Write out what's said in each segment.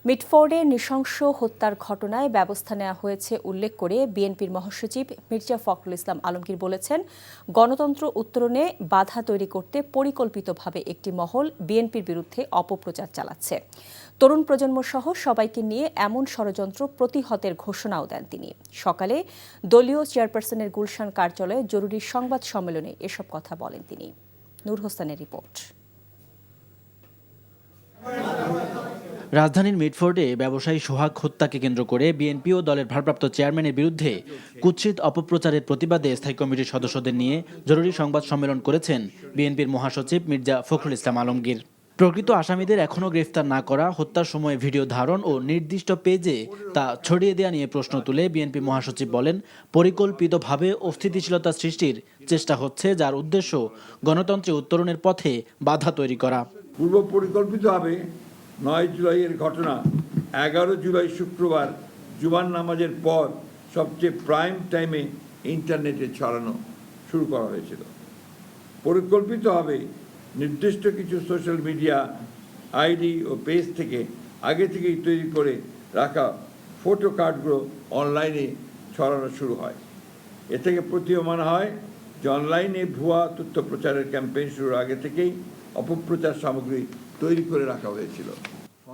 মিটফোর্ডে নৃশংস হত্যার ঘটনায় ব্যবস্থা নেওয়া হয়েছে উল্লেখ করে বিএনপির মহাসচিব মির্জা ফখরুল ইসলাম আলমগীর বলেছেন, গণতন্ত্র উত্তরণে বাধা তৈরি করতে পরিকল্পিতভাবে একটি মহল বিএনপির বিরুদ্ধে অপপ্রচার চালাচ্ছে। তরুণ প্রজন্ম সহ সবাইকে নিয়ে এমন ষড়যন্ত্র প্রতিহতের ঘোষণাও দেন তিনি। সকালে দলীয় চেয়ারপারসনের গুলশান কার্যালয়ে জরুরি সংবাদ সম্মেলনে এসব কথা বলেন তিনি। নূর হোসেনের রিপোর্ট। রাজধানীর মিটফোর্ডে ব্যবসায়ী সোহাগ হত্যাকে কেন্দ্র করে বিএনপি ও দলের ভারপ্রাপ্ত চেয়ারম্যানের বিরুদ্ধে কুৎসিত অপপ্রচারের প্রতিবাদে স্থায়ী কমিটির সদস্যদের নিয়ে জরুরি সংবাদ সম্মেলন করেছেন বিএনপির মহাসচিব মির্জা ফখরুল ইসলাম আলমগীর। প্রকৃত আসামিদের এখনও গ্রেফতার না করা, হত্যার সময় ভিডিও ধারণ ও নির্দিষ্ট পেজে তা ছড়িয়ে দেওয়া নিয়ে প্রশ্ন তুলে বিএনপি মহাসচিব বলেন, পরিকল্পিতভাবে অস্থিতিশীলতা সৃষ্টির চেষ্টা হচ্ছে, যার উদ্দেশ্য গণতন্ত্রে উত্তরণের পথে বাধা তৈরি করা। পূর্ব পরিকল্পিতভাবে 9 জুলাইয়ের ঘটনা 11 জুলাই শুক্রবার জুমার নামাজের পর সবচেয়ে প্রাইম টাইমে ইন্টারনেটে ছড়ানো শুরু করা হয়েছিল। পরিকল্পিতভাবে নির্দিষ্ট কিছু সোশ্যাল মিডিয়া আইডি ও পেজ থেকে আগে থেকেই তৈরি করে রাখা ফটো কার্ডগুলো অনলাইনে ছড়ানো শুরু হয়। এ থেকে প্রতীয়মান হয় যে অনলাইনে ভুয়া তথ্য প্রচারের ক্যাম্পেইন শুরুর আগে থেকেই অপপ্রচার সামগ্রী তৈরি করে রাখা হয়েছিল।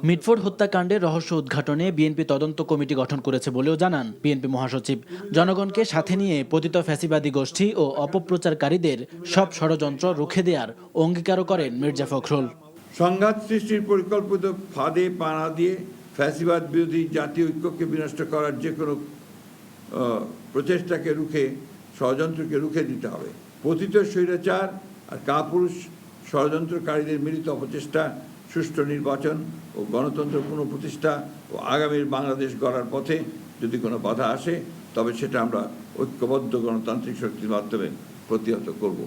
মিটফোর্ড হত্যাকাণ্ডের রহস্য উদ্ঘাটনে বিএনপি তদন্ত কমিটি গঠন করেছে বলেও জানান বিএনপি মহাসচিব। জনগণকে সাথে নিয়ে পতিত ফ্যাসিবাদী গোষ্ঠী ও অপপ্রচারকারীদের সব ষড়যন্ত্র রুখে দেওয়ার অঙ্গীকারও করেন মির্জা ফখরুল। সংঘাত সৃষ্টির পরিকল্পিত ফাঁদে পা না দিয়ে ফ্যাসিবাদ বিরোধী জাতীয় ঐক্যকে বিনষ্ট করার যে কোনো প্রচেষ্টাকে রুখে, ষড়যন্ত্রকে রুখে দিতে হবে। পতিত স্বৈরাচার আর কাপুরুষ ষড়যন্ত্রকারীদের মিলিত অপচেষ্টা সুষ্ঠু নির্বাচন ও গণতন্ত্র পুনঃপ্রতিষ্ঠা ও আগামীর বাংলাদেশ গড়ার পথে যদি কোনো বাধা আসে, তবে সেটা আমরা ঐক্যবদ্ধ গণতান্ত্রিক শক্তির মাধ্যমে প্রতিহত করব।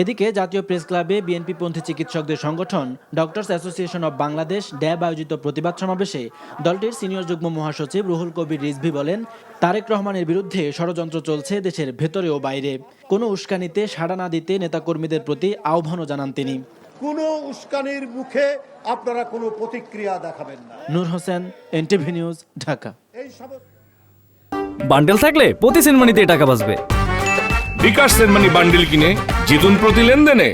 এদিকে জাতীয় প্রেস ক্লাবে বিএনপিপন্থী চিকিৎসকদের সংগঠন ডক্টরস অ্যাসোসিয়েশন অব বাংলাদেশ ড্যাব আয়োজিত প্রতিবাদ সমাবেশে দলটির সিনিয়র যুগ্ম মহাসচিব রুহুল কবির রিজভী বলেন, তারেক রহমানের বিরুদ্ধে ষড়যন্ত্র চলছে দেশের ভেতরে ও বাইরে। কোনো উস্কানিতে সাড়া না দিতে নেতাকর্মীদের প্রতি আহ্বানও জানান তিনি। কোনো উস্কানির মুখে আপনারা কোনো প্রতিক্রিয়া দেখাবেন না। Noor Hossain, NTV news, Dhaka. Bundle থাকলে প্রতি সেনমানিতে টাকা বাঁচবে। বিকাশ সেনমানি বান্ডেল কিনে জিতুন প্রতি লেনদেনে।